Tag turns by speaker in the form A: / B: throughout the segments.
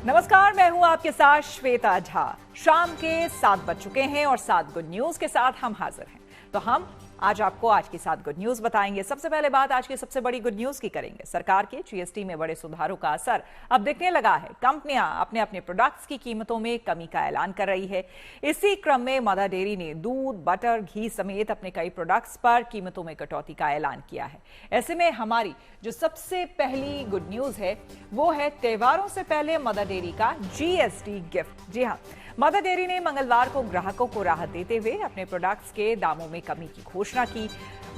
A: नमस्कार, मैं हूं आपके साथ श्वेता झा। शाम के 7 बज चुके हैं और 7 गुड न्यूज के साथ हम हाजिर हैं। तो हम आज आपको आज की 7 गुड न्यूज बताएंगे। सबसे पहले बात आज की सबसे बड़ी गुड न्यूज की करेंगे। सरकार के जीएसटी में बड़े सुधारों का असर अब दिखने लगा है। कंपनियां अपने अपने प्रोडक्ट्स की कीमतों में कमी का ऐलान कर रही है। इसी क्रम में मदर डेयरी ने दूध, बटर, घी समेत अपने कई प्रोडक्ट्स पर कीमतों में कटौती का ऐलान किया है। ऐसे में हमारी जो सबसे पहली गुड न्यूज है वो है त्योहारों से पहले मदर डेयरी का जीएसटी गिफ्ट। जी हाँ, मदर डेयरी ने मंगलवार को ग्राहकों को राहत देते हुए अपने प्रोडक्ट्स के दामों में कमी की घोषणा की।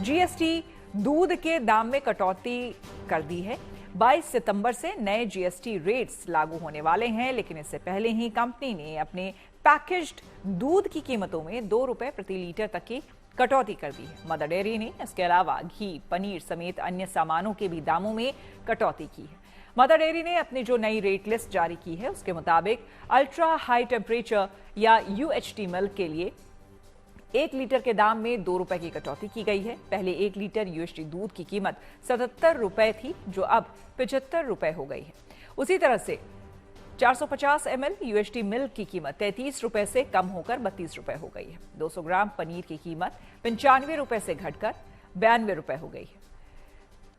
A: जीएसटी दूध के दाम में कटौती कर दी है। 22 सितंबर से नए जीएसटी रेट्स लागू होने वाले हैं, लेकिन इससे पहले ही कंपनी ने अपने पैकेज्ड दूध की कीमतों में 2 रुपए प्रति लीटर तक की कटौती कर दी है। मदर डेयरी ने इसके अलावा घी, पनीर समेत अन्य सामानों के भी दामों में कटौती की है। मदर डेयरी ने अपनी जो नई रेट लिस्ट जारी की है उसके मुताबिक अल्ट्रा हाई टेम्परेचर या यूएचटी मिल्क के लिए 1 लीटर के दाम में 2 रुपए की कटौती की गई है। पहले 1 लीटर यूएचटी दूध की कीमत 77 रुपए थी, जो अब 75 रुपए हो गई है। उसी तरह से 450 ml यूएचटी मिल्क की कीमत 33 रुपए से कम होकर 32 रुपए हो गई है। 200 ग्राम पनीर की कीमत 95 रुपए से घटकर 92 रुपए हो गई है।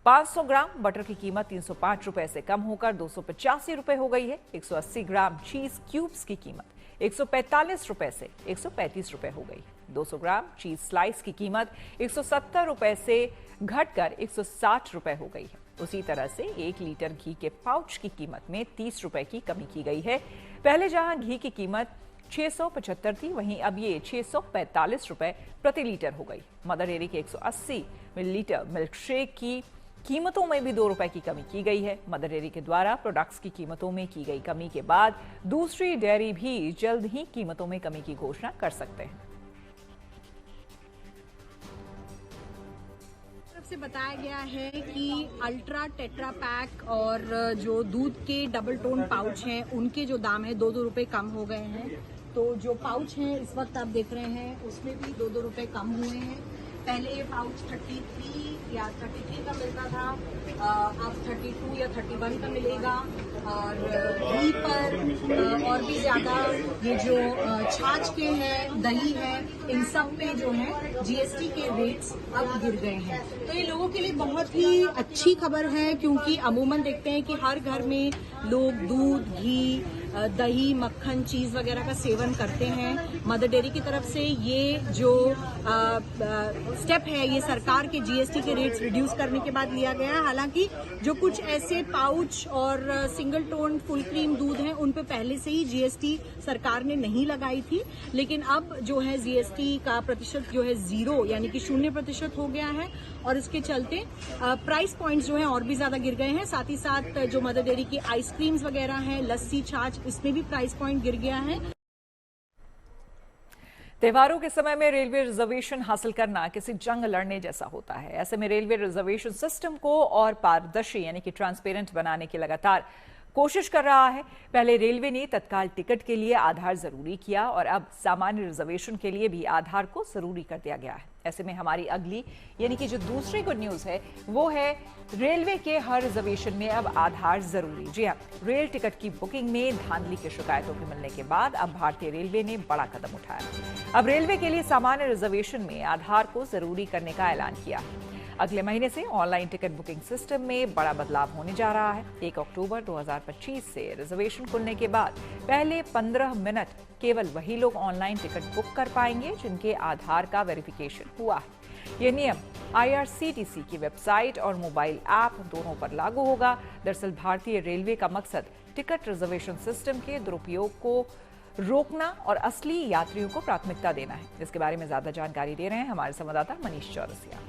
A: 500 ग्राम बटर की कीमत 305 रुपए से कम होकर 285 रुपए हो गई है। 180 ग्राम चीज क्यूब्स की कीमत 145 रुपए से 135 रुपए हो गई है। 200 ग्राम चीज स्लाइस की कीमत 170 रुपए से घटकर 160 रुपए हो गई है। उसी तरह से 1 लीटर घी के पाउच की कीमत में 30 रुपए की कमी की गई है। पहले जहां घी की कीमत 675 थी, वहीं अब ये 645 रुपए प्रति लीटर हो गई। मदर डेयरी के 180 मिलीलीटर मिल्क शेक की कीमतों में भी 2 रुपए की कमी की गई है। मदर डेयरी के द्वारा प्रोडक्ट्स की कीमतों में की गई कमी के बाद दूसरी डेयरी भी जल्द ही कीमतों में कमी की घोषणा कर सकते हैं।
B: से बताया गया है कि अल्ट्रा टेट्रा पैक और जो दूध के डबल टोन पाउच हैं उनके जो दाम है 2-2 रुपए कम हो गए हैं। तो जो पाउच हैं इस वक्त आप देख रहे हैं उसमें भी 2-2 रुपए कम हुए हैं। पहले ये पाउच 33 या 33 का मिलता था, अब 32 या 31 का मिलेगा। और घी पर और भी ज्यादा ये जो छाछ के हैं, दही है, इन सब पे जो है जीएसटी के रेट्स अब गिर गए हैं। तो ये लोगों के लिए बहुत ही अच्छी खबर है, क्योंकि अमूमन देखते हैं कि हर घर में लोग दूध, घी, दही, मक्खन, चीज वगैरह का सेवन करते हैं। मदर डेयरी की तरफ से ये जो स्टेप है ये सरकार के जीएसटी के रेट्स रिड्यूस करने के बाद लिया गया है। हालांकि जो कुछ ऐसे पाउच और सिंगल टोन फुल क्रीम दूध हैं उन पे पहले से ही जीएसटी सरकार ने नहीं लगाई थी, लेकिन अब जो है जीएसटी का प्रतिशत जो है 0 यानी कि 0% हो गया है और इसके चलते प्राइस पॉइंट्स जो है और भी ज्यादा गिर गए हैं। साथ ही साथ जो मदर डेयरी की आइसक्रीम्स वगैरह हैं, लस्सी, छाछ, इसमें भी प्राइस पॉइंट गिर गया है।
A: त्योहारों के समय में रेलवे रिजर्वेशन हासिल करना किसी जंग लड़ने जैसा होता है। ऐसे में रेलवे रिजर्वेशन सिस्टम को और पारदर्शी यानी कि ट्रांसपेरेंट बनाने की लगातार कोशिश कर रहा है। पहले रेलवे ने तत्काल टिकट के लिए आधार जरूरी किया और अब सामान्य रिजर्वेशन के लिए भी आधार को जरूरी कर दिया गया है। ऐसे में हमारी अगली यानी कि जो दूसरी गुड न्यूज है वो है रेलवे के हर रिजर्वेशन में अब आधार जरूरी। जी हाँ, रेल टिकट की बुकिंग में धांधली की शिकायतों के मिलने के बाद अब भारतीय रेलवे ने बड़ा कदम उठाया। अब रेलवे के लिए सामान्य रिजर्वेशन में आधार को जरूरी करने का ऐलान किया है। अगले महीने से ऑनलाइन टिकट बुकिंग सिस्टम में बड़ा बदलाव होने जा रहा है। 1 अक्टूबर 2025 से रिजर्वेशन खुलने के बाद पहले 15 मिनट केवल वही लोग ऑनलाइन टिकट बुक कर पाएंगे जिनके आधार का वेरिफिकेशन हुआ है। यह नियम आईआरसीटीसी की वेबसाइट और मोबाइल ऐप दोनों पर लागू होगा। दरअसल भारतीय रेलवे का मकसद टिकट रिजर्वेशन सिस्टम के दुरुपयोग को रोकना और असली यात्रियों को प्राथमिकता देना है। इसके बारे में ज्यादा जानकारी दे रहे हैं हमारे संवाददाता मनीष चौरसिया।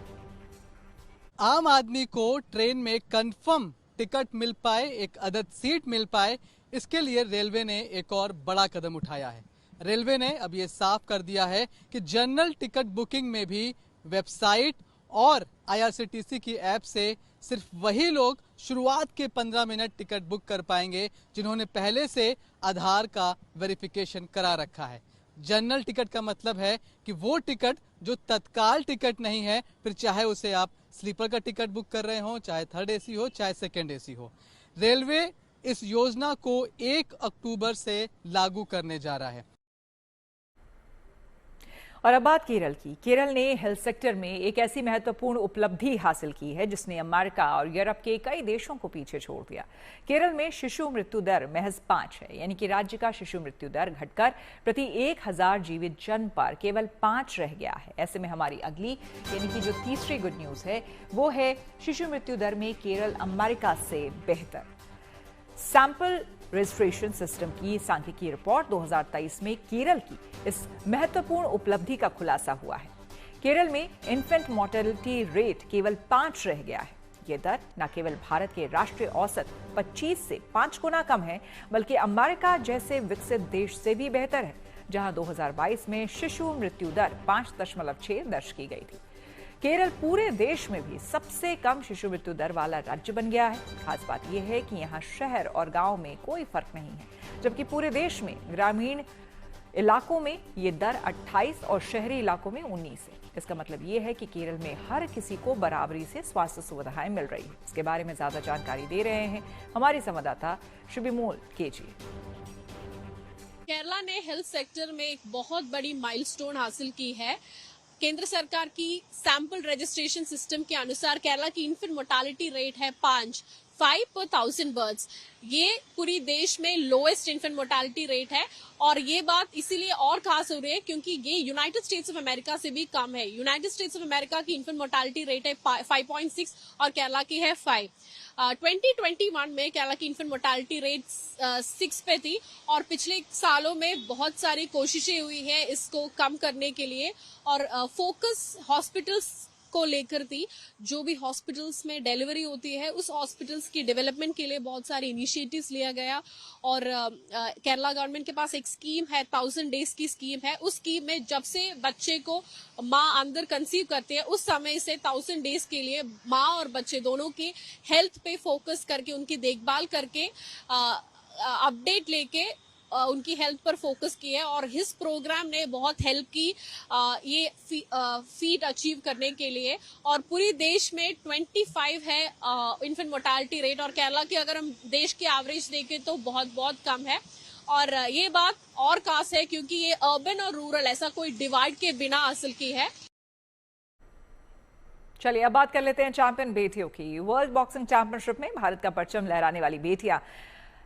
C: आम आदमी को ट्रेन में कंफर्म टिकट मिल पाए, एक अदद सीट मिल पाए, इसके लिए रेलवे ने एक और बड़ा कदम उठाया है। रेलवे ने अब ये साफ कर दिया है कि जनरल टिकट बुकिंग में भी वेबसाइट और आईआरसीटीसी की ऐप से सिर्फ वही लोग शुरुआत के 15 मिनट टिकट बुक कर पाएंगे जिन्होंने पहले से आधार का वेरिफिकेशन करा रखा है। जनरल टिकट का मतलब है कि वो टिकट जो तत्काल टिकट नहीं है, फिर चाहे उसे आप स्लीपर का टिकट बुक कर रहे हो, चाहे थर्ड एसी हो, चाहे सेकंड एसी हो। रेलवे इस योजना को 1 अक्टूबर से लागू करने जा रहा है।
A: और अब बात केरल की। केरल ने हेल्थ सेक्टर में एक ऐसी महत्वपूर्ण उपलब्धि हासिल की है जिसने अमेरिका और यूरोप के कई देशों को पीछे छोड़ दिया। केरल में शिशु मृत्यु दर महज 5 है, यानी कि राज्य का शिशु मृत्यु दर घटकर प्रति 1000 जीवित जन्म पर केवल 5 रह गया है। ऐसे में हमारी अगली यानी कि जो तीसरी गुड न्यूज है वो है शिशु मृत्यु दर में केरल अमेरिका से बेहतर। सैंपल रजिस्ट्रेशन सिस्टम की सांख्यिकीय रिपोर्ट 2023 में केरल की इस महत्वपूर्ण उपलब्धि का खुलासा हुआ है। केरल में इन्फेंट मोर्टेलिटी रेट केवल 5 रह गया है। ये दर न केवल भारत के राष्ट्रीय औसत 25 से 5 गुना कम है, बल्कि अमेरिका जैसे विकसित देश से भी बेहतर है, जहां 2022 में शिशु मृत्यु दर 5.6 दर्ज की गई थी। केरल पूरे देश में भी सबसे कम शिशु मृत्यु दर वाला राज्य बन गया है। खास बात यह है कि यहाँ शहर और गांव में कोई फर्क नहीं है, जबकि पूरे देश में ग्रामीण इलाकों में ये दर 28 और शहरी इलाकों में 19 है। इसका मतलब ये है कि केरल में हर किसी को बराबरी से स्वास्थ्य सुविधाएं मिल रही है। इसके बारे में ज्यादा जानकारी दे रहे हैं हमारे संवाददाता शुभिमोल केजी।
D: केरला ने हेल्थ सेक्टर में एक बहुत बड़ी माइलस्टोन हासिल की है। केंद्र सरकार की सैंपल रजिस्ट्रेशन सिस्टम के अनुसार केरला की इन्फेंट मोर्टालिटी रेट है 5 पर 1000 बर्ड्स। ये पूरी देश में लोएस्ट इन्फेंट मोर्टालिटी रेट है और ये बात इसीलिए और खास हो रही है क्योंकि ये यूनाइटेड स्टेट्स ऑफ अमेरिका से भी कम है। यूनाइटेड स्टेट्स ऑफ अमेरिका की इन्फेंट मोर्टालिटी रेट है 5.6 और केरला की है 5। 2021 में केरला की इन्फेंट मोर्टालिटी रेट 6 पे थी और पिछले सालों में बहुत सारी कोशिशें हुई है इसको कम करने के लिए और फोकस हॉस्पिटल्स को लेकर थी। जो भी हॉस्पिटल्स में डिलीवरी होती है उस हॉस्पिटल्स की डेवलपमेंट के लिए बहुत सारे इनिशिएटिव्स लिया गया और केरला गवर्नमेंट के पास एक स्कीम है, 1000 डेज की स्कीम है। उस स्कीम में जब से बच्चे को माँ अंदर कंसीव करती है उस समय से 1000 डेज के लिए माँ और बच्चे दोनों की हेल्थ पे फोकस करके उनकी देखभाल करके अपडेट लेके उनकी हेल्थ पर फोकस की है और इस प्रोग्राम ने बहुत हेल्प की ये फीट अचीव करने के लिए और पूरी देश में 25 है इन्फेंट मोर्टालिटी रेट और केरला की अगर हम देश की एवरेज देखें तो बहुत कम है। और ये बात और खास है क्योंकि ये अर्बन और रूरल ऐसा कोई डिवाइड के बिना हासिल की है।
A: चलिए अब बात कर लेते हैं चैंपियन बेटियों की। वर्ल्ड बॉक्सिंग चैंपियनशिप में भारत का परचम लहराने वाली बेटियां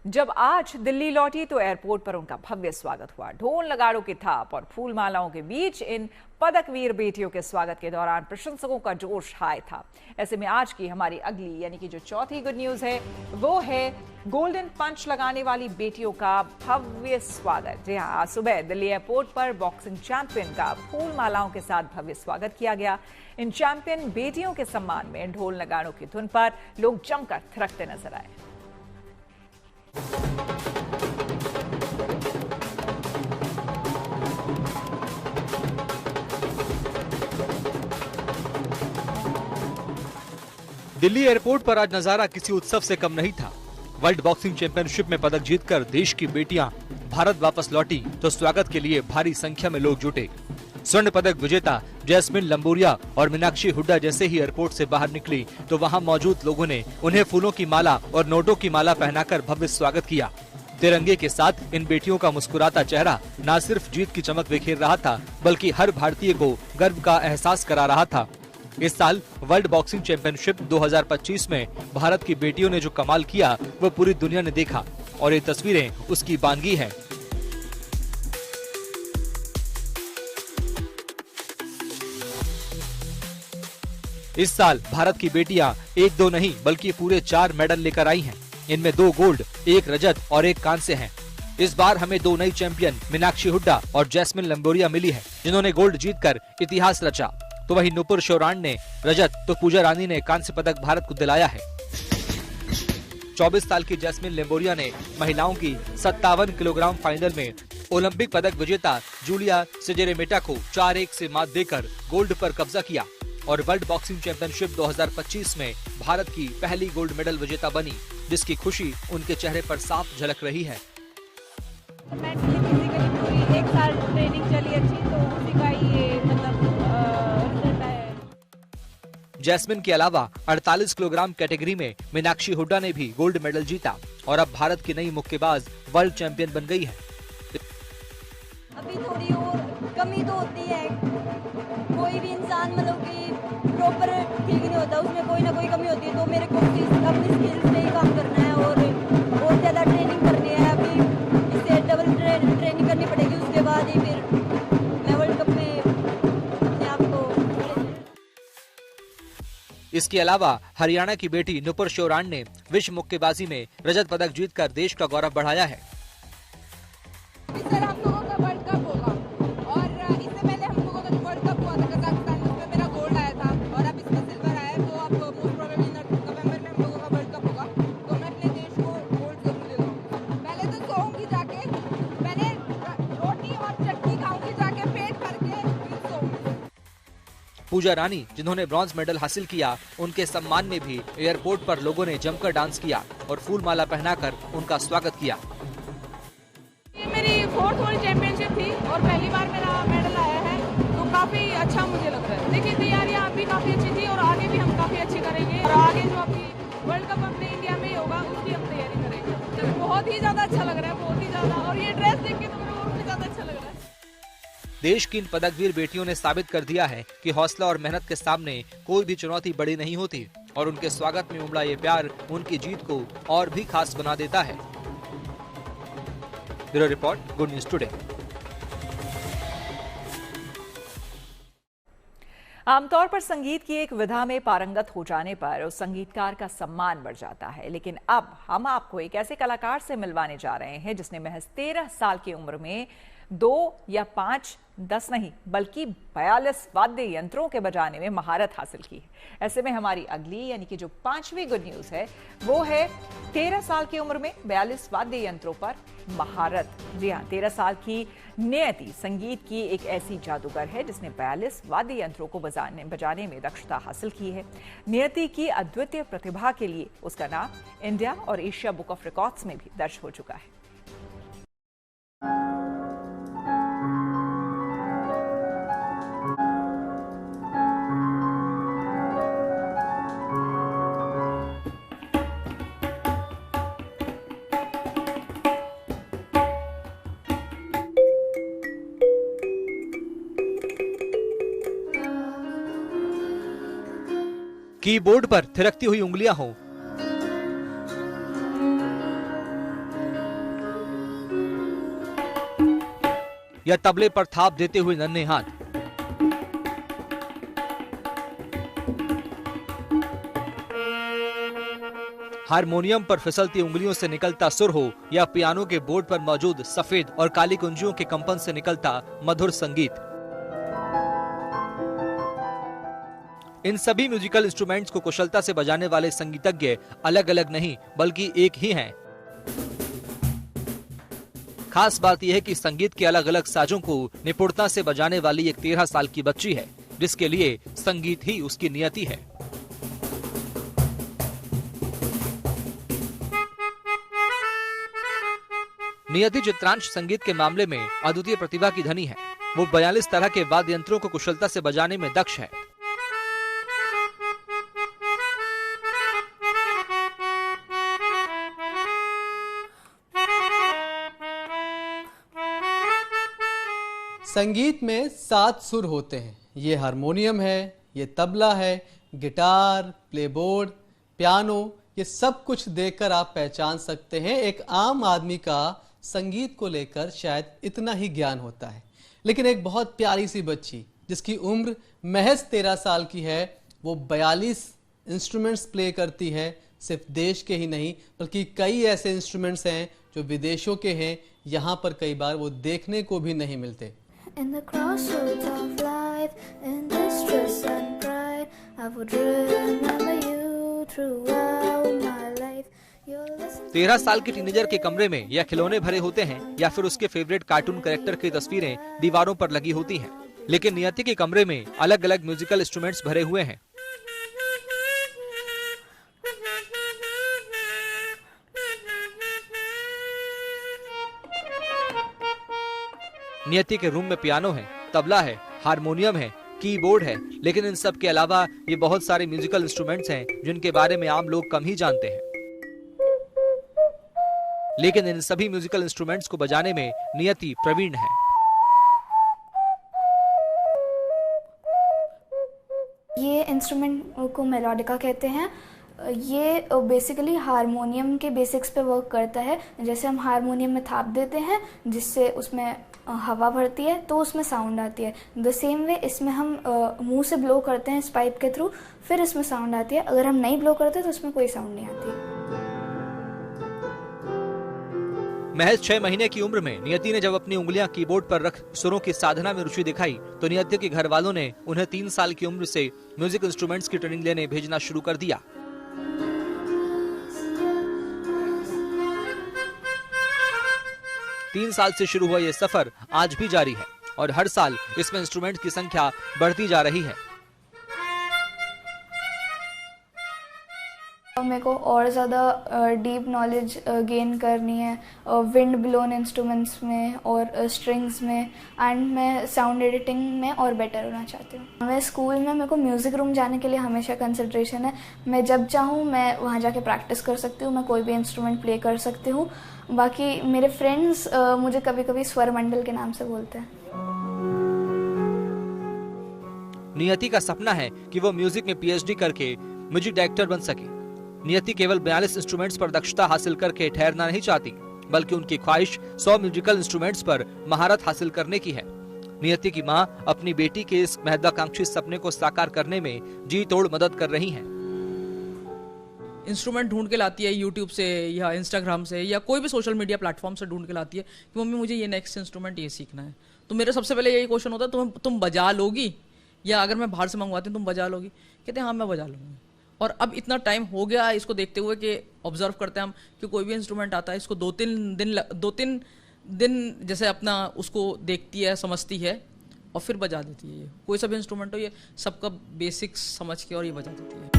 A: जब आज दिल्ली लौटी तो एयरपोर्ट पर उनका भव्य स्वागत हुआ। ढोल नगाड़ों की थाप और फूल मालाओं के बीच इन पदकवीर बेटियों के स्वागत के दौरान प्रशंसकों का जोश हाई था। ऐसे में आज की हमारी अगली यानी कि जो चौथी गुड न्यूज है वो है गोल्डन पंच लगाने वाली बेटियों का भव्य स्वागत। जी हाँ, आज सुबह दिल्ली एयरपोर्ट पर बॉक्सिंग चैंपियन का फूल मालाओं के साथ भव्य स्वागत किया गया। इन चैंपियन बेटियों के सम्मान में ढोल नगाड़ों की धुन पर लोग जमकर थिरकते नजर आए।
E: दिल्ली एयरपोर्ट पर आज नजारा किसी उत्सव से कम नहीं था। वर्ल्ड बॉक्सिंग चैंपियनशिप में पदक जीतकर देश की बेटियां भारत वापस लौटी तो स्वागत के लिए भारी संख्या में लोग जुटे। स्वर्ण पदक विजेता जैस्मिन लंबोरिया और मीनाक्षी हुड्डा जैसे ही एयरपोर्ट से बाहर निकली तो वहां मौजूद लोगों ने उन्हें फूलों की माला और नोटों की माला पहनाकर भव्य स्वागत किया। तिरंगे के साथ इन बेटियों का मुस्कुराता चेहरा न सिर्फ जीत की चमक बिखेर रहा था बल्कि हर भारतीय को गर्व का एहसास करा रहा था। इस साल वर्ल्ड बॉक्सिंग चैंपियनशिप 2025 में भारत की बेटियों ने जो कमाल किया वो पूरी दुनिया ने देखा और ये तस्वीरें उसकी बानगी हैं। इस साल भारत की बेटियां 1-2 नहीं बल्कि पूरे 4 मेडल लेकर आई हैं। इनमें 2 गोल्ड, 1 रजत और 1 कांस्य हैं। इस बार हमें 2 नई चैंपियन मीनाक्षी हुड्डा और जैस्मिन लंबोरिया मिली है जिन्होंने गोल्ड जीतकर इतिहास रचा। तो वहीं नुपुर शौरान ने रजत तो पूजा रानी ने कांस्य पदक भारत को दिलाया है। 24 साल की जैस्मिन लंबोरिया ने महिलाओं की 57 किलोग्राम फाइनल में ओलंपिक पदक विजेता जूलिया सेजेरेमेटा को 4-1 से मात देकर गोल्ड पर कब्जा किया और वर्ल्ड बॉक्सिंग चैंपियनशिप 2025 में भारत की पहली गोल्ड मेडल विजेता बनी, जिसकी खुशी उनके चेहरे पर साफ झलक रही है।
F: मेंटली फिजिकली पूरी 1 साल ट्रेनिंग चली अच्छी तो उसी का ये मतलब रिजल्ट है।
E: जैस्मिन के अलावा 48 किलोग्राम कैटेगरी में मीनाक्षी हुड्डा ने भी गोल्ड मेडल जीता और अब भारत की नई मुक्केबाज वर्ल्ड चैंपियन बन गई है।
G: अभी थोड़ी और कमी तो होती है, कोई भी इंसान मतलब कि प्रॉपर ठीक नहीं होता, उसमें कोई ना कोई कमी होती है। तो मेरे को अपनी स्किल्स पे ही काम करना है और ज़्यादा ट्रेनिंग करनी है। अभी इससे डबल ट्रेनिंग करनी पड़ेगी, उसके बाद ही फिर मैं वर्ल्ड कप में अपने आप को।
E: इसके अलावा हरियाणा की बेटी नुपुर श्योराण ने विश्व मुक्केबाजी में रजत पदक जीतकर देश का गौरव बढ़ाया है।
F: सर हम लोगों का वर्ल्ड कप होगा और इससे पहले हम लोगों का जो वर्ल्ड कप हुआ था कजाकिस्तान में, उसमें मेरा गोल्ड आया था और अब इसमें सिल्वर आया है। तो अब मोस्ट प्रोबेबली नवंबर में हम लोगों का वर्ल्ड कप होगा, तो मैं अपने देश को गोल्ड जरूर दे दूँगा। पहले तो सोऊंगी जाके, मैंने रोटी और चटनी खाऊंगी जाके पेट भर के, फिर सोऊंगी।
E: पूजा रानी जिन्होंने ब्रॉन्ज मेडल हासिल किया, उनके सम्मान में भी एयरपोर्ट पर लोगों ने जमकर डांस किया और फूल माला पहनाकर उनका स्वागत किया।
F: ये मेरी 4th वर्ल्ड चैंपियनशिप थी और पहली बार मेरा मेडल आया है, तो काफी अच्छा मुझे लग रहा है। देखिए तैयारियां अभी काफी अच्छी थी और आगे भी हम काफी अच्छी करेंगे और आगे जो अभी वर्ल्ड कप अपने इंडिया में ही होगा उसकी हम तैयारी करेंगे। तो बहुत ही ज्यादा अच्छा लग रहा है, बहुत ही ज्यादा, और ये ड्रेस देख के तो मेरे और भी ज्यादा अच्छा लग रहा है।
E: देश की इन पदकवीर बेटियों ने साबित कर दिया है कि हौसला और मेहनत के सामने कोई भी चुनौती बड़ी नहीं होती और उनके स्वागत में उमड़ा ये प्यार उनकी जीत को और भी खास बना देता है। Bureau report, good news today.
A: आमतौर पर संगीत की एक विधा में पारंगत हो जाने पर उस संगीतकार का सम्मान बढ़ जाता है, लेकिन अब हम आपको एक ऐसे कलाकार से मिलवाने जा रहे हैं जिसने महज 13 साल की उम्र में 2 या 5, 10 नहीं बल्कि 42 वाद्य यंत्रों के बजाने में महारत हासिल की है। ऐसे में हमारी अगली यानी कि जो 5वीं गुड न्यूज है वो है 13 साल की उम्र में 42 वाद्य यंत्रों पर महारत। जी हाँ, 13 साल की नियति संगीत की एक ऐसी जादूगर है जिसने 42 वाद्य यंत्रों को बजाने में दक्षता हासिल की है। नियति की अद्वितीय प्रतिभा के लिए उसका नाम इंडिया और एशिया बुक ऑफ रिकॉर्ड्स में भी दर्ज हो चुका है।
E: कीबोर्ड पर थिरकती हुई उंगलियां हों, या तबले पर थाप देते हुए नन्हे हाथ, हारमोनियम पर फिसलती उंगलियों से निकलता सुर हो या पियानो के बोर्ड पर मौजूद सफेद और काली कुंजियों के कंपन से निकलता मधुर संगीत, इन सभी म्यूजिकल इंस्ट्रूमेंट्स को कुशलता से बजाने वाले संगीतज्ञ अलग अलग नहीं बल्कि एक ही हैं। खास बात यह है कि संगीत के अलग अलग साजों को निपुणता से बजाने वाली एक 13 साल की बच्ची है जिसके लिए संगीत ही उसकी नियति है। नियति चित्रांश संगीत के मामले में अद्वितीय प्रतिभा की धनी है। वो 42 तरह के वाद्य यंत्रों को कुशलता से बजाने में दक्ष है।
C: संगीत में 7 सुर होते हैं। ये हारमोनियम है, ये तबला है, गिटार, प्लेबोर्ड, पियानो, ये सब कुछ देखकर आप पहचान सकते हैं एक आम आदमी का संगीत को लेकर शायद इतना ही ज्ञान होता है, लेकिन एक बहुत प्यारी सी बच्ची जिसकी उम्र महज 13 साल की है, वो 42 इंस्ट्रूमेंट्स प्ले करती है। सिर्फ देश के ही नहीं बल्कि कई ऐसे इंस्ट्रूमेंट्स हैं जो विदेशों के हैं, यहाँ पर कई बार वो देखने को भी नहीं मिलते।
H: In the crossroads of life, in distress and pride, I would remember you throughout my life.
E: 13 साल के टीनेजर के कमरे में या खिलौने भरे होते हैं या फिर उसके फेवरेट कार्टून कैरेक्टर की तस्वीरें दीवारों पर लगी होती हैं, लेकिन नियति के कमरे में अलग अलग म्यूजिकल इंस्ट्रूमेंट्स भरे हुए हैं। नियति के रूम में पियानो है, तबला है, हारमोनियम है, कीबोर्ड है, लेकिन इन सब के अलावा ये बहुत सारे म्यूजिकल इंस्ट्रूमेंट्स हैं जिनके बारे में आम लोग कम ही जानते हैं। लेकिन इन सभी म्यूजिकल इंस्ट्रूमेंट्स को बजाने में नियति प्रवीण है।
H: ये इंस्ट्रूमेंट को मेलोडिका कहते हैं। ये बेसिकली हारमोनियम के बेसिक्स पे वर्क करता है। जैसे हम हारमोनियम में थाप देते हैं जिससे उसमें हवा भरती है तो उसमें साउंड आती है। द सेम वे इसमें हम मुंह से ब्लो करते हैं इस पाइप के थ्रू, फिर इसमें साउंड आती है। अगर हम नहीं ब्लो करते तो इसमें कोई साउंड नहीं आती।
E: महज 6 महीने की उम्र में नियति ने जब अपनी उंगलियां कीबोर्ड पर रख सुरों की साधना में रुचि दिखाई तो नियति के घर वालों ने उन्हें 3 साल की उम्र से म्यूजिक इंस्ट्रूमेंट्स की ट्रेनिंग लेने भेजना शुरू कर दिया। तीन साल से शुरू हुआ ये सफर आज भी जारी है और हर साल इसमें इंस्ट्रूमेंट की संख्या बढ़ती जा रही है।
H: मेरे को और ज़्यादा डीप नॉलेज गेन करनी है विंड ब्लोन इंस्ट्रूमेंट्स में और स्ट्रिंग्स में, एंड मैं साउंड एडिटिंग में और बेटर होना चाहती हूँ। मैं स्कूल में मेरे को म्यूज़िक रूम जाने के लिए हमेशा कंसिडरेशन है। मैं जब चाहूँ मैं वहाँ जाके प्रैक्टिस कर सकती हूँ, मैं कोई भी इंस्ट्रूमेंट प्ले कर सकती हूँ। बाकी मेरे फ्रेंड्स मुझे कभी कभी स्वर मंडल के नाम से बोलते हैं।
E: नियति का सपना है कि वो म्यूजिक में पीएचडी करके म्यूजिक डायरेक्टर बन सके। नियति केवल 42 इंस्ट्रूमेंट्स पर दक्षता हासिल करके ठहरना नहीं चाहती, बल्कि उनकी ख्वाहिश 100 म्यूजिकल इंस्ट्रूमेंट्स पर महारत हासिल करने की है। नियति की मां अपनी बेटी के इस महत्वाकांक्षी सपने को साकार करने में जी तोड़ मदद कर रही हैं।
I: इंस्ट्रूमेंट ढूंढ के लाती है यूट्यूब से या इंस्टाग्राम से या कोई भी सोशल मीडिया प्लेटफॉर्म से ढूंढ के लाती है कि मम्मी मुझे ये नेक्स्ट इंस्ट्रूमेंट ये सीखना है। तो मेरा सबसे पहले यही क्वेश्चन होता है तुम बजा लोगी, या अगर मैं बाहर से मंगवाती हूँ तुम बजा लोगी? कहते हैं हाँ मैं बजा लूँगी। और अब इतना टाइम हो गया इसको देखते हुए कि ऑब्जर्व करते हैं हम कि कोई भी इंस्ट्रूमेंट आता है इसको दो तीन दिन जैसे अपना उसको देखती है, समझती है और फिर बजा देती है। कोई सा भी इंस्ट्रूमेंट हो ये सबका बेसिक्स समझ के और ये बजा देती है।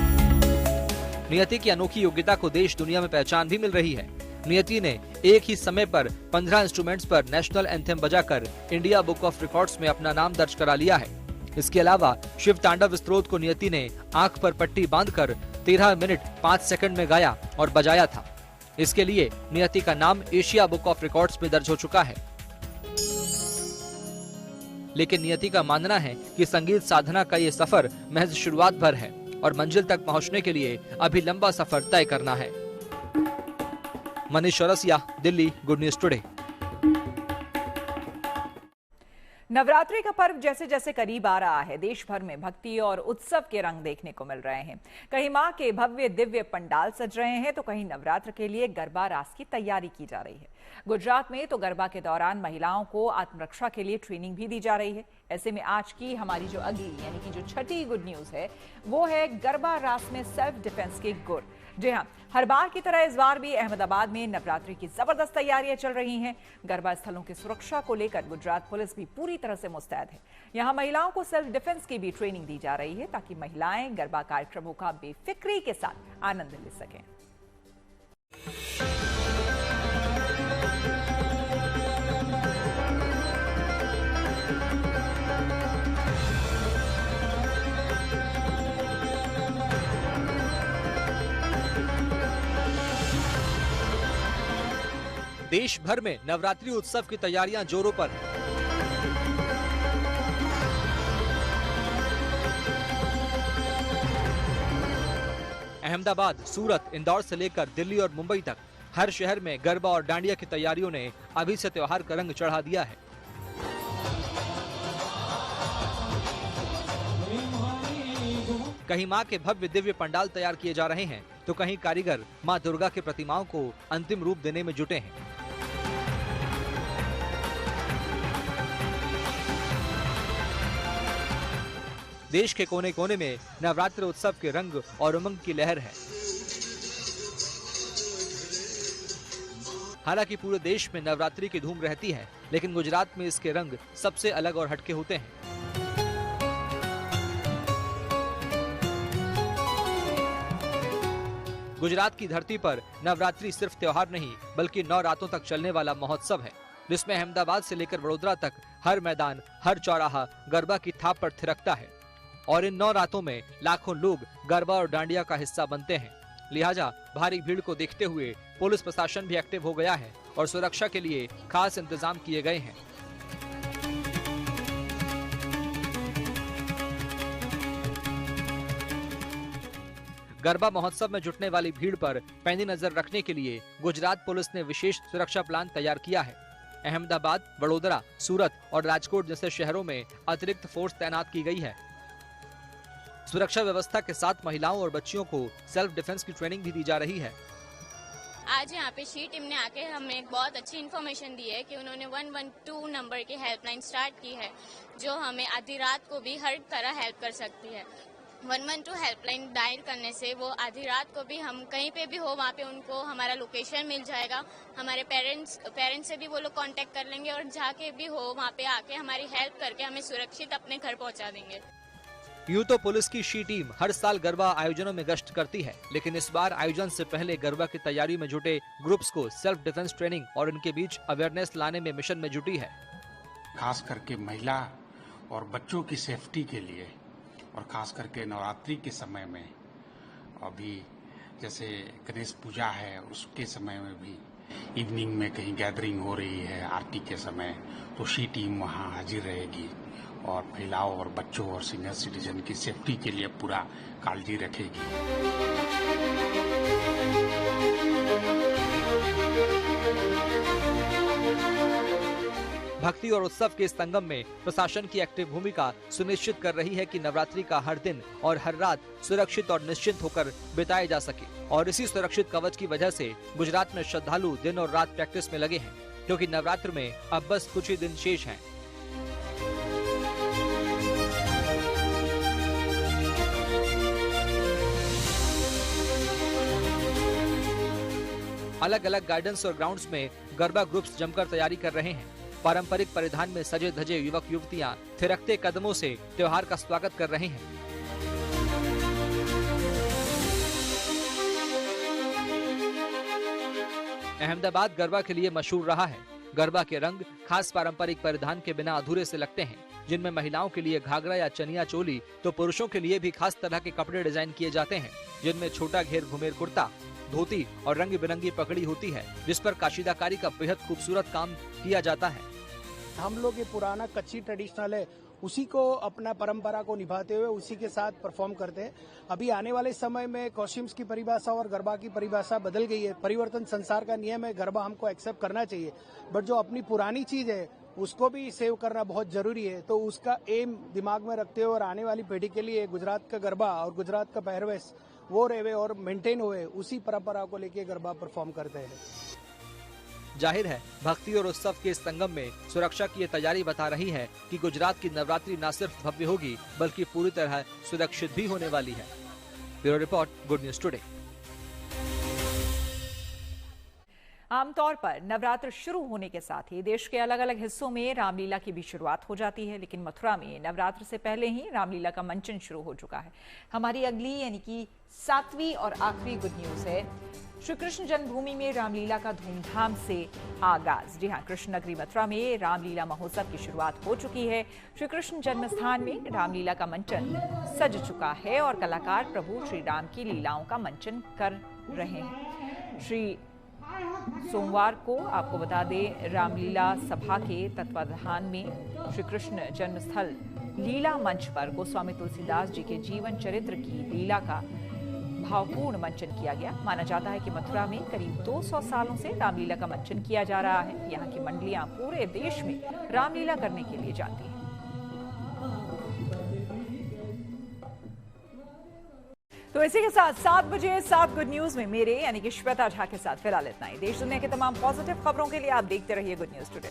E: नियति की अनोखी योग्यता को देश दुनिया में पहचान भी मिल रही है। नियति ने एक ही समय पर 15 इंस्ट्रूमेंट्स पर नेशनल एंथम बजाकर इंडिया बुक ऑफ रिकॉर्ड्स में अपना नाम दर्ज करा लिया है। इसके अलावा शिव तांडव स्तोत्र को नियति ने आंख पर पट्टी बांधकर 13 मिनट 5 सेकंड में गाया और बजाया था। इसके लिए नियति का नाम एशिया बुक ऑफ रिकॉर्ड्स में दर्ज हो चुका है। लेकिन नियति का मानना है कि संगीत साधना का ये सफर महज शुरुआत भर है और मंजिल तक पहुंचने के लिए अभी लंबा सफर तय करना है। Manish Chaurasia, Delhi, good news today.
A: Navratri का पर्व जैसे जैसे करीब आ रहा है, देश भर में भक्ति और उत्सव के रंग देखने को मिल रहे हैं। कहीं मां के भव्य दिव्य पंडाल सज रहे हैं तो कहीं नवरात्र के लिए गरबा रास की तैयारी की जा रही है। गुजरात में तो गरबा के दौरान महिलाओं को आत्मरक्षा के लिए ट्रेनिंग भी दी जा रही है। ऐसे में आज की हमारी जो अगली यानी कि जो छठी गुड न्यूज है वो है गरबा रास में सेल्फ डिफेंस के गुर। जी हाँ, हर बार की तरह इस बार भी अहमदाबाद में नवरात्रि की जबरदस्त तैयारियां चल रही हैं। गरबा स्थलों की सुरक्षा को लेकर गुजरात पुलिस भी पूरी तरह से मुस्तैद है। यहां महिलाओं को सेल्फ डिफेंस की भी ट्रेनिंग दी जा रही है ताकि महिलाएं गरबा कार्यक्रमों का बेफिक्री के साथ आनंद ले सकें।
E: देश भर में नवरात्रि उत्सव की तैयारियां जोरों पर हैं। अहमदाबाद, सूरत, इंदौर से लेकर दिल्ली और मुंबई तक हर शहर में गरबा और डांडिया की तैयारियों ने अभी से त्योहार का रंग चढ़ा दिया है। कहीं मां के भव्य दिव्य पंडाल तैयार किए जा रहे हैं तो कहीं कारीगर मां दुर्गा की प्रतिमाओं को अंतिम रूप देने में जुटे हैं। देश के कोने कोने में नवरात्र उत्सव के रंग और उमंग की लहर है। हालांकि पूरे देश में नवरात्रि की धूम रहती है, लेकिन गुजरात में इसके रंग सबसे अलग और हटके होते हैं। गुजरात की धरती पर नवरात्रि सिर्फ त्योहार नहीं बल्कि 9 रातों तक चलने वाला महोत्सव है। जिसमें अहमदाबाद से लेकर वडोदरा तक हर मैदान, हर चौराहा गरबा की थाप पर थिरकता है और इन 9 रातों में लाखों लोग गरबा और डांडिया का हिस्सा बनते हैं। लिहाजा भारी भीड़ को देखते हुए पुलिस प्रशासन भी एक्टिव हो गया है और सुरक्षा के लिए खास इंतजाम किए गए हैं। गरबा महोत्सव में जुटने वाली भीड़ पर पैनी नजर रखने के लिए गुजरात पुलिस ने विशेष सुरक्षा प्लान तैयार किया है। अहमदाबाद, वडोदरा, सूरत और राजकोट जैसे शहरों में अतिरिक्त फोर्स तैनात की गई है। सुरक्षा व्यवस्था के साथ महिलाओं और बच्चियों को सेल्फ डिफेंस की ट्रेनिंग भी दी जा रही है।
J: आज यहाँ पे शी टीम ने आके हमें एक बहुत अच्छी इन्फॉर्मेशन दी है कि उन्होंने 112 नंबर की हेल्पलाइन स्टार्ट की है, जो हमें आधी रात को भी हर तरह हेल्प कर सकती है। 112 हेल्पलाइन डायल करने से वो आधी रात को भी हम कहीं पे भी हो वहाँ पे उनको हमारा लोकेशन मिल जाएगा। हमारे पेरेंट्स से भी वो लोग कांटेक्ट कर लेंगे और जाके भी हो वहाँ पे आके हमारी हेल्प करके हमें सुरक्षित अपने घर पहुँचा देंगे।
E: यूं तो पुलिस की शी टीम हर साल गरबा आयोजनों में गश्त करती है, लेकिन इस बार आयोजन से पहले गरबा की तैयारी में जुटे ग्रुप्स को सेल्फ डिफेंस ट्रेनिंग और इनके बीच अवेयरनेस लाने में मिशन में जुटी है।
K: खास करके महिला और बच्चों की सेफ्टी के लिए और खास करके नवरात्रि के समय में, अभी जैसे गणेश पूजा है उसके समय में भी इवनिंग में कहीं गैदरिंग हो रही है आरती के समय, तो शी टीम वहाँ हाजिर रहेगी और महिलाओं और बच्चों और सीनियर सिटीजन की सेफ्टी के लिए पूरा काळजी रखेगी।
E: भक्ति और उत्सव के इस संगम में प्रशासन की एक्टिव भूमिका सुनिश्चित कर रही है कि नवरात्रि का हर दिन और हर रात सुरक्षित और निश्चिंत होकर बिताए जा सके। और इसी सुरक्षित कवच की वजह से गुजरात में श्रद्धालु दिन और रात प्रैक्टिस में लगे हैं, क्योंकि नवरात्र में अब बस कुछ ही दिन शेष हैं। अलग अलग गार्डन्स और ग्राउंड्स में गरबा ग्रुप्स जमकर तैयारी कर रहे हैं। पारंपरिक परिधान में सजे धजे युवक युवतियां थिरकते कदमों से त्योहार का स्वागत कर रहे हैं। अहमदाबाद गरबा के लिए मशहूर रहा है। गरबा के रंग खास पारंपरिक परिधान के बिना अधूरे से लगते हैं, जिनमें महिलाओं के लिए घाघरा या चनिया चोली तो पुरुषों के लिए भी खास तरह के कपड़े डिजाइन किए जाते हैं, जिनमें छोटा घेर घुमेर कुर्ता, धोती और रंग बिरंगी पगड़ी होती है, जिस पर काशीदाकारी का बेहद खूबसूरत काम किया जाता है।
L: हम लोग ये पुराना कच्ची ट्रेडिशनल है, उसी को अपना परंपरा को निभाते हुए उसी के साथ परफॉर्म करते हैं। अभी आने वाले समय में कॉस्ट्यूम्स की परिभाषा और गरबा की परिभाषा बदल गई है। परिवर्तन संसार का नियम है, गरबा हमको एक्सेप्ट करना चाहिए, बट जो अपनी पुरानी चीज है उसको भी सेव करना बहुत जरूरी है। तो उसका एम दिमाग में रखते हुए और आने वाली पीढ़ी के लिए गुजरात का गरबा और गुजरात का पहरवेश वो रहे और मेंटेन हुए, उसी परंपरा को लेके गरबा परफॉर्म करते हैं।
E: जाहिर है भक्ति और उत्सव के इस संगम में सुरक्षा की ये तैयारी बता रही है कि गुजरात की नवरात्रि न सिर्फ भव्य होगी बल्कि पूरी तरह सुरक्षित भी होने वाली है। Bureau report, good news today.
A: आमतौर पर नवरात्र शुरू होने के साथ ही देश के अलग अलग हिस्सों में रामलीला की भी शुरुआत हो जाती है, लेकिन मथुरा में नवरात्र से पहले ही रामलीला का मंचन शुरू हो चुका है। हमारी अगली यानी कि 7वीं और आखिरी गुड न्यूज है, श्री कृष्ण जन्मभूमि में रामलीला का धूमधाम से आगाज। जी हां, कृष्ण नगरी मथुरा में रामलीला महोत्सव की शुरुआत हो चुकी है। श्री कृष्ण जन्मस्थान में रामलीला का मंचन सज चुका है और कलाकार प्रभु श्री राम की लीलाओं का मंचन कर रहे हैं। सोमवार को आपको बता दें, रामलीला सभा के तत्वाधान में श्री कृष्ण जन्मस्थल लीला मंच पर गोस्वामी तुलसीदास जी के जीवन चरित्र की लीला का भावपूर्ण मंचन किया गया। माना जाता है कि मथुरा में करीब 200 सालों से रामलीला का मंचन किया जा रहा है। यहाँ की मंडलियां पूरे देश में रामलीला करने के लिए जाती हैं। तो इसी के साथ 7 बजे 7 गुड न्यूज में मेरे यानी कि श्वेता झा के साथ फिलहाल इतना ही। देश दुनिया के तमाम पॉजिटिव खबरों के लिए आप देखते रहिए गुड न्यूज टुडे।